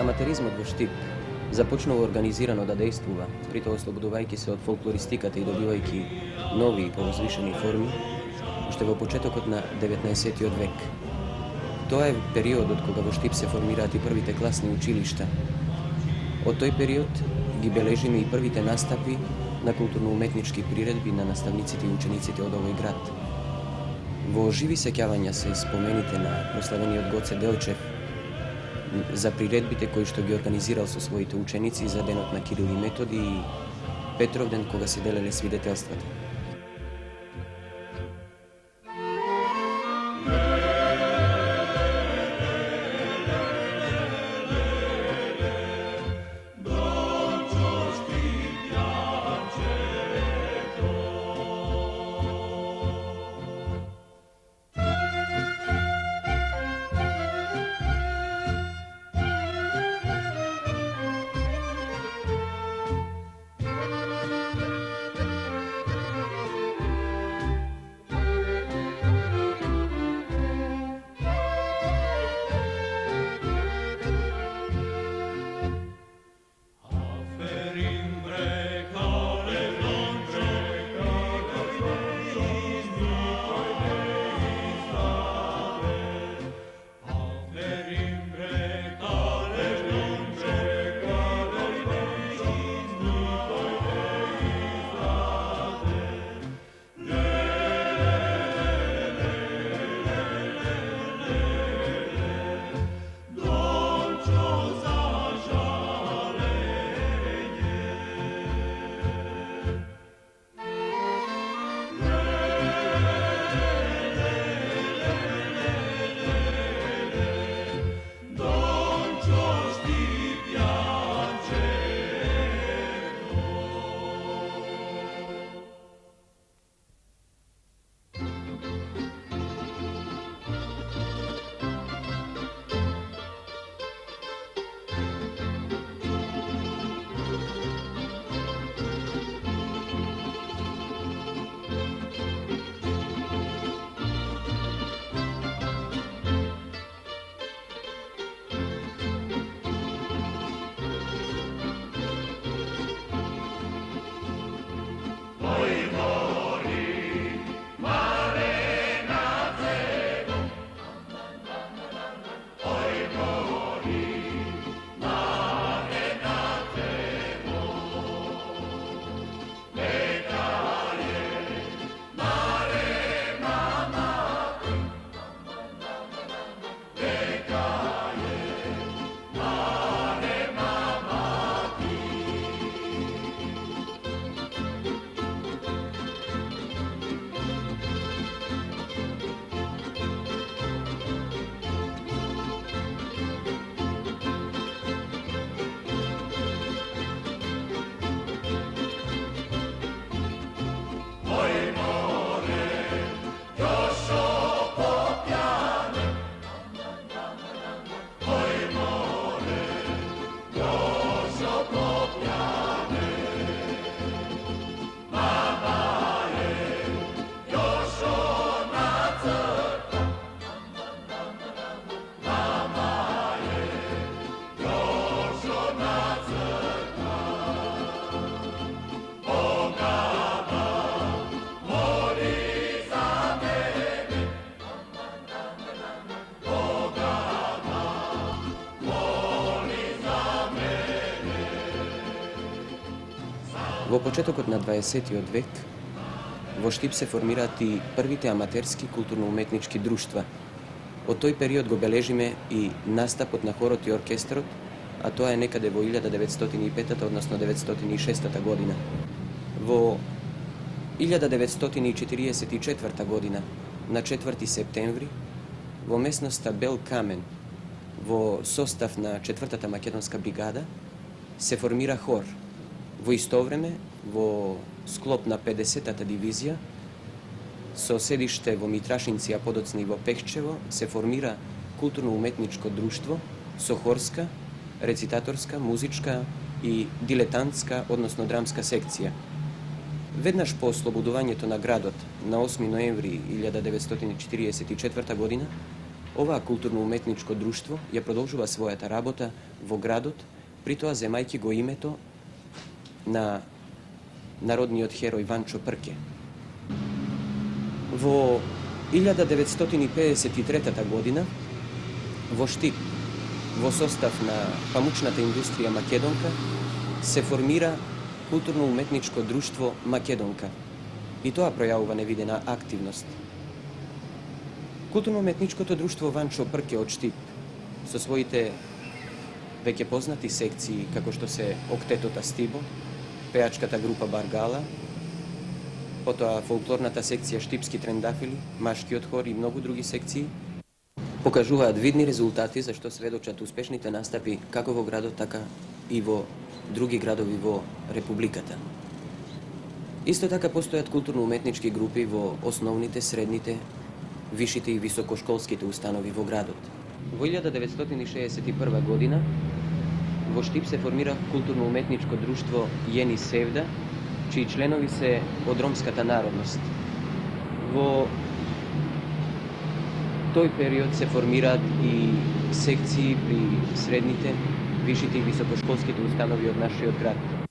Аматеризмот во Штип започнува организирано да действува, притоа ослободувајќи се од фолклористиката и добивајќи нови и повозвишени форми, уште во почетокот на 19. век. Тоа е периодот кога во Штип се формираат и првите класни училишта. Од тој период ги бележиме и првите настапи на културно-уметнички приредби на наставниците и учениците од овој град. Во живи сеќавања се спомените на прославениот Гоце Делчев за приредбите кои што ги организирал со своите ученици за денот на Кирил и Методи и Петровден кога се делеле свидетелствата. Во почетокот на 20. век, во Штип се формираат и првите аматерски културно-уметнички друштва. Од тој период го бележиме и настапот на хорот и оркестрот, а тоа е некаде во 1905, односно 1906 година. Во 1944 година, на 4 септември, во местноста Бел Камен, во состав на 4-та македонска бригада, се формира хор. Во исто време, во склоп на 50-та дивизија, со седиште во Митрашинци, а подоцна и во Пехчево, се формира културно-уметничко друштво со хорска, рецитаторска, музичка и дилетантска, односно драмска секција. Веднаш по ослободувањето на градот на 8 ноември 1944 година, оваа културно-уметничко друштво ја продолжува својата работа во градот, при тоа земајќи го името на народниот херој Ванчо Прке. Во 1953 година, во Штип, во состав на памучната индустрија Македонка, се формира културно-уметничко друштво Македонка. И тоа пројавува невидена активност. Културно-уметничкото друштво Ванчо Прке од Штип, со своите веќе познати секции, како што се Октетот Астибо, пеачката група Баргала, потоа фолклорната секција Штипски трендафили, машкиот хор и многу други секции, покажуваат видни резултати за што сведочат успешните настапи како во градот, така и во други градови во Републиката. Исто така постојат културно-уметнички групи во основните, средните, вишите и високошколските установи во градот. Во 1961 година во Штип се формира културно-уметничко друштво Јени Севда, чии членови се од ромската народност. Во тој период се формираат и секции при средните, вишите и високошколските установи од нашиот град.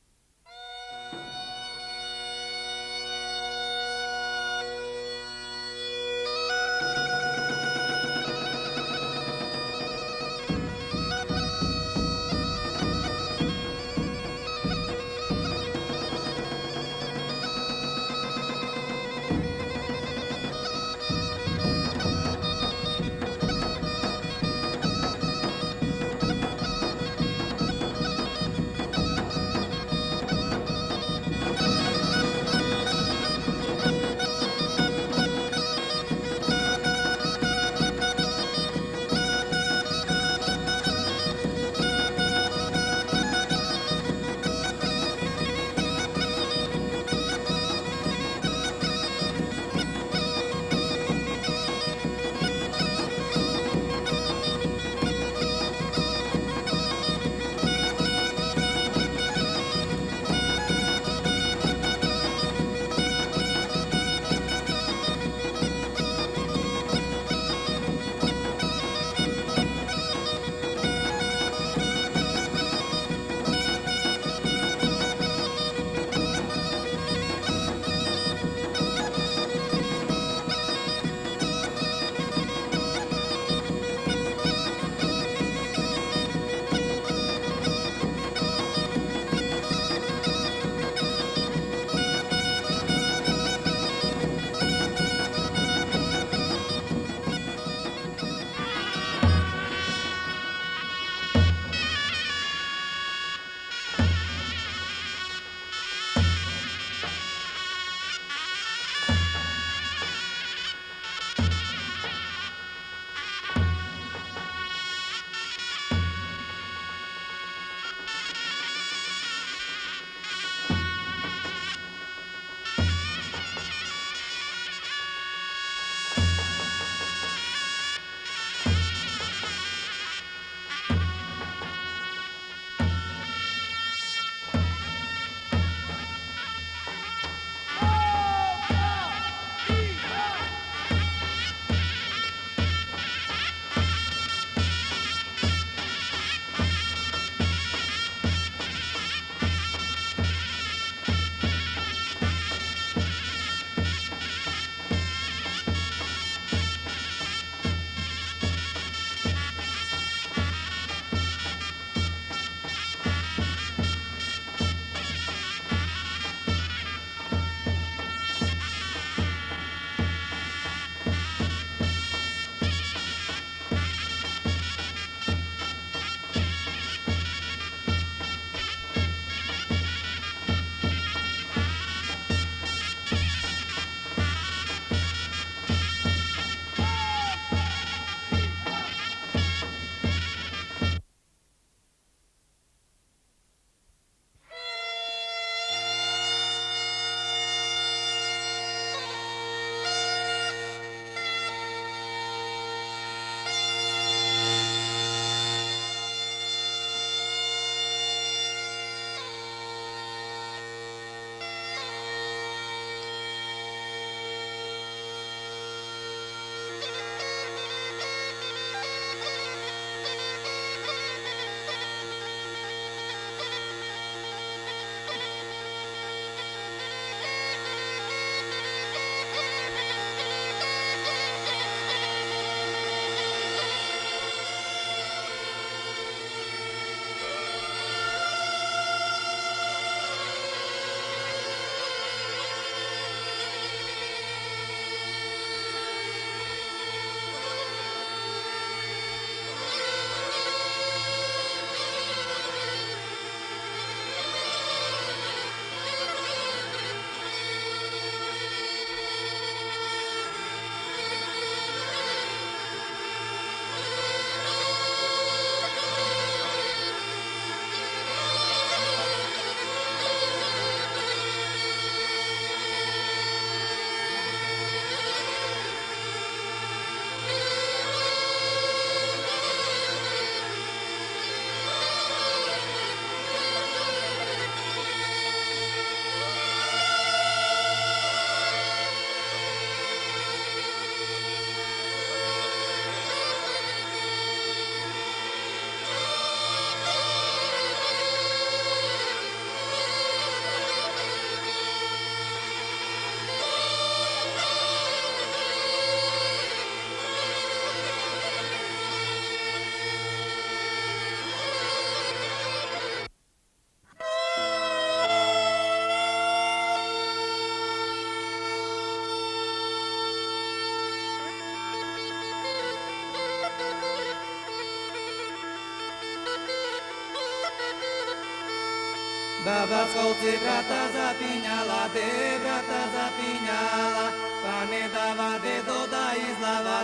Baba skolci brata zapinjala, de brata zapinjala, pa ne dava dedo da izlava,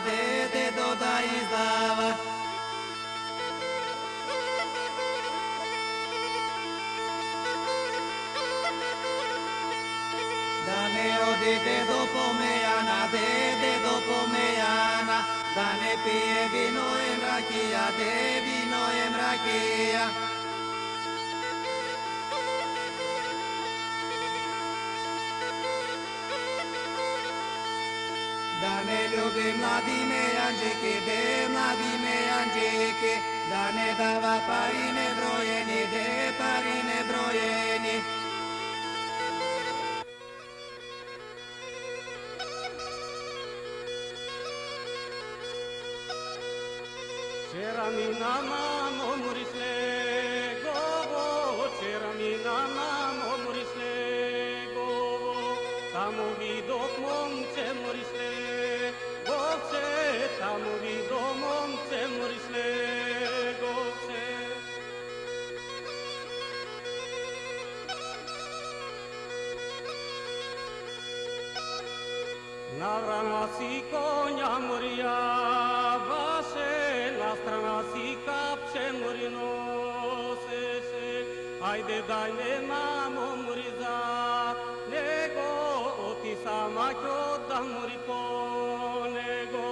dedo da izlava. Da ne odite do pomejana, dedo pomejana, da ne pije vino e mrakija, vino e mrakija. Da ne ljubi mladime Anđike, mladime Anđike, da ne dava parine brojeni, parine brojeni. C'era mi mama murisle gogo, c'era mi mama murisle gogo, tamo vidok momce murisle goce, tamo vidok momce murisle goce. Navrana si konja moria vaše, na strana si kapče morino seše, ajde daj ne mamo mori za nego, oti sama kjo da mori po nego.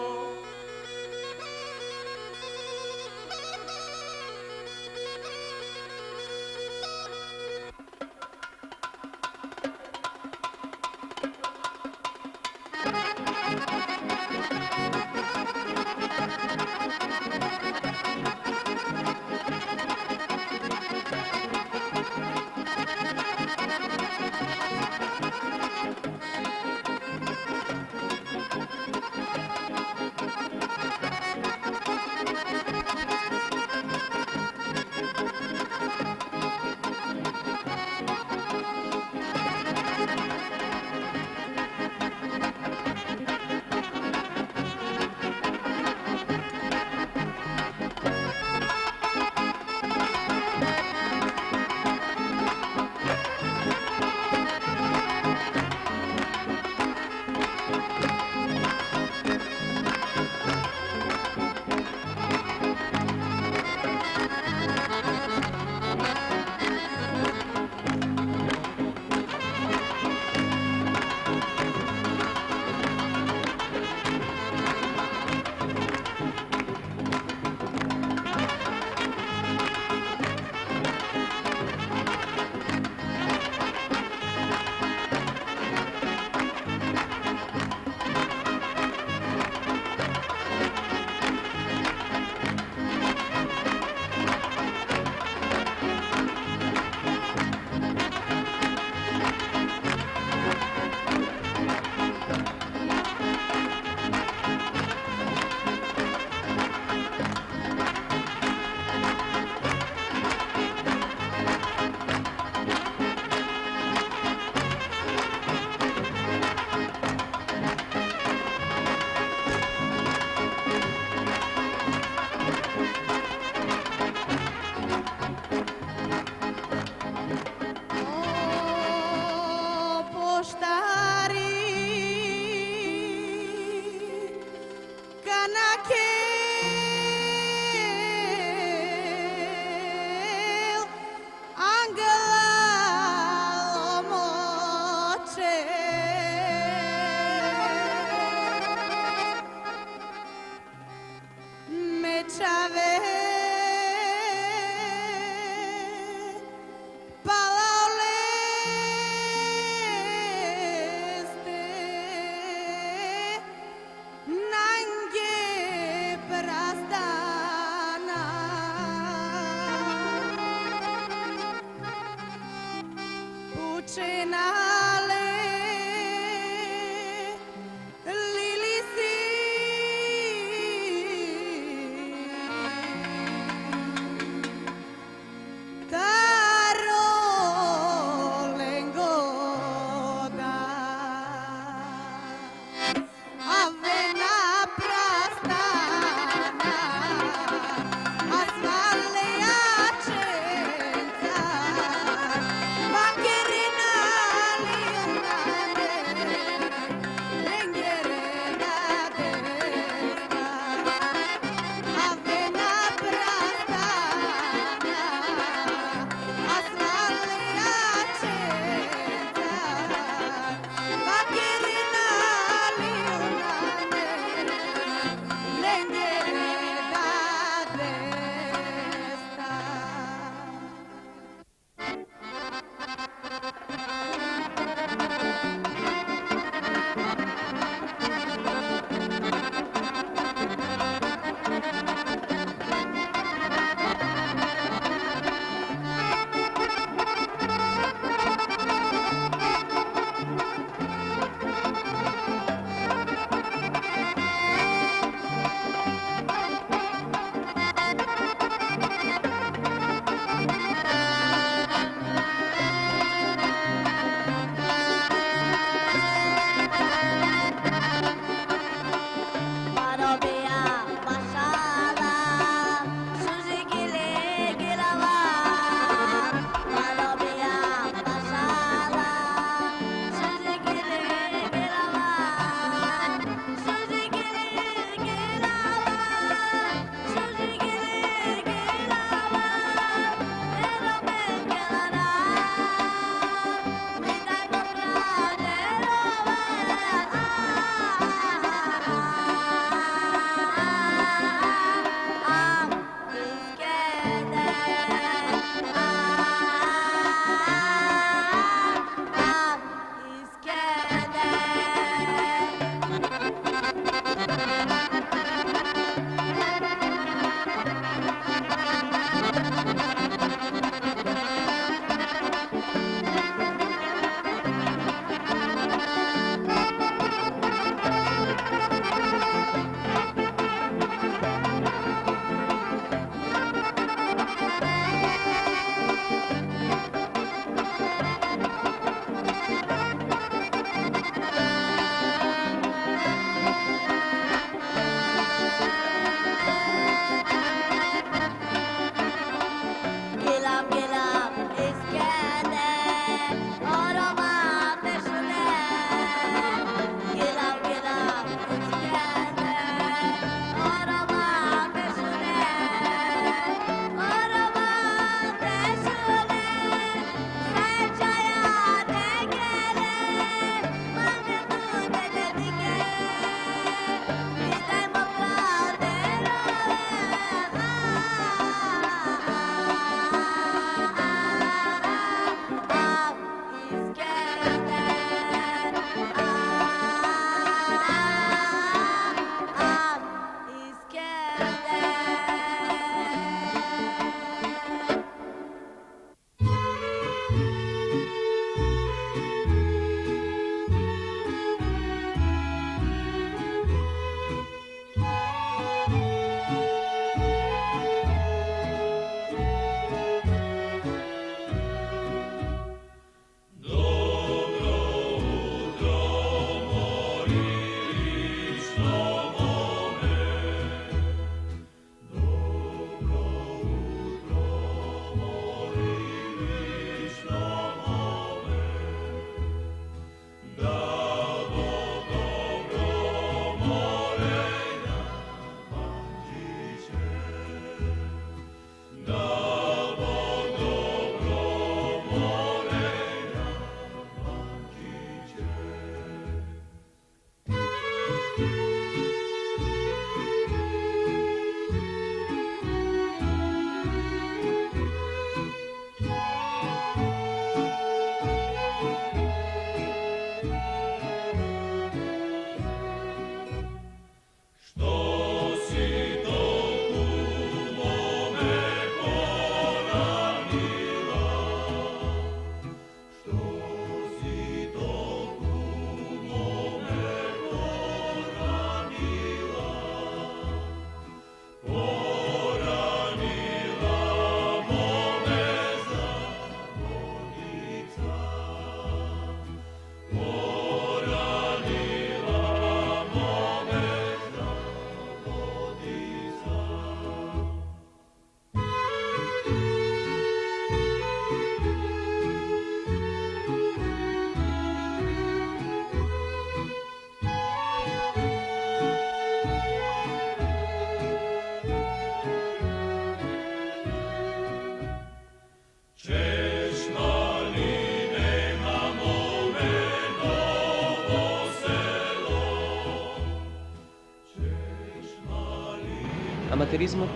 Аматеризмот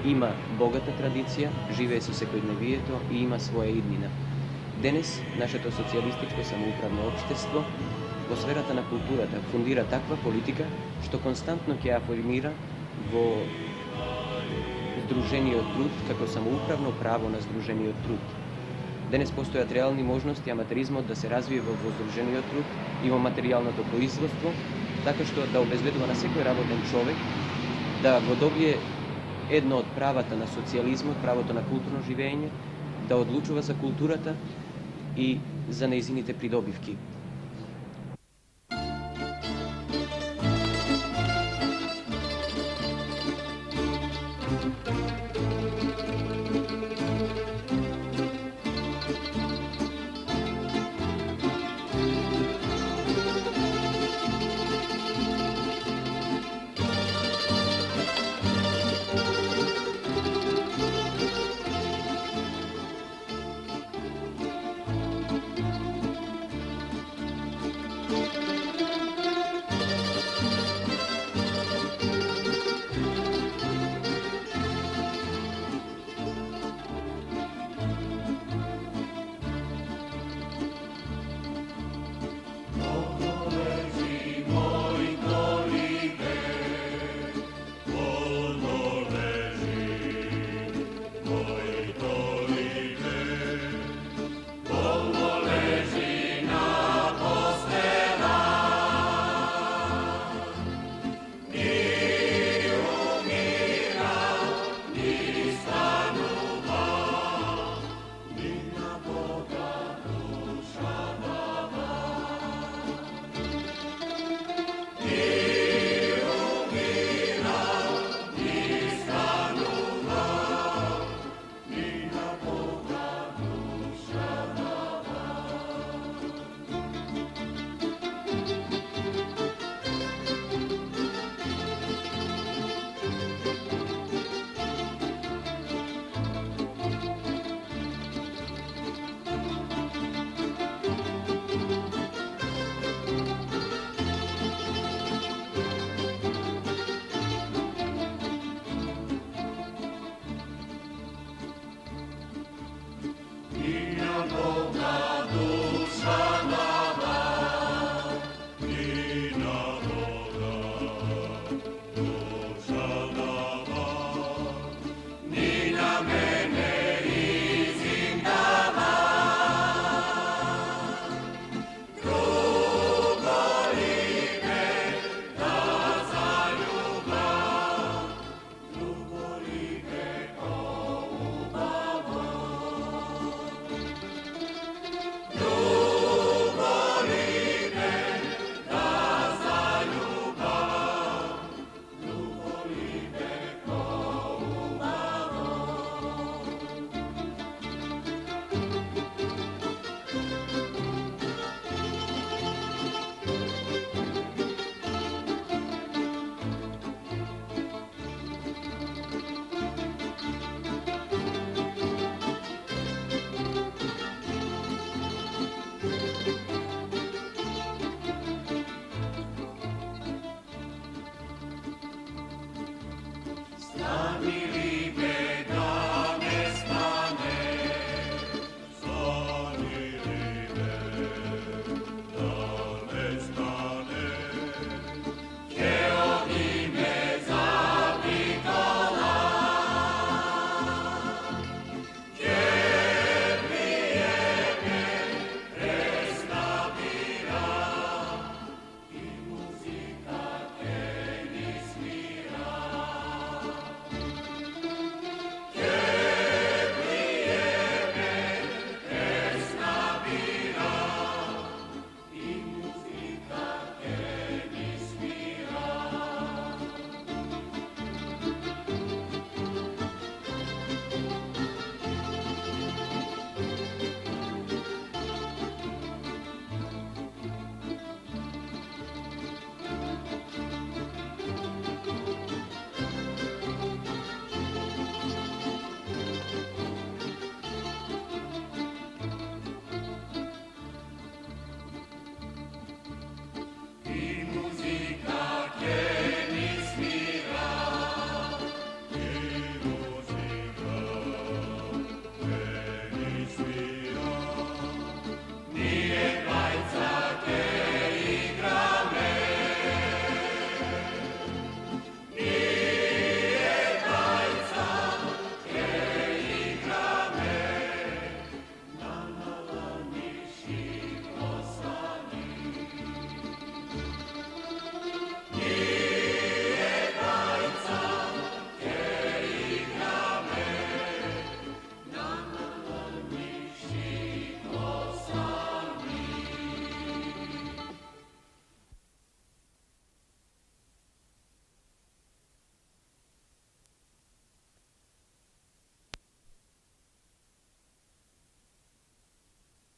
има богата традиција, живее со секојдневието и има своја иднина. Денес, нашето социјалистичко самоуправно општество во сферата на културата фундира таква политика што константно ќе афирмира во Здружениот труд како самоуправно право на Здружениот труд. Денес постојат реални можности аматеризмот да се развие во Здружениот труд и во материјалното производство, така што да обезбедува на секој работен човек да го добие едно од правата на социјализмот, правото на културно живење, да одлучува за културата и за нејзините придобивки.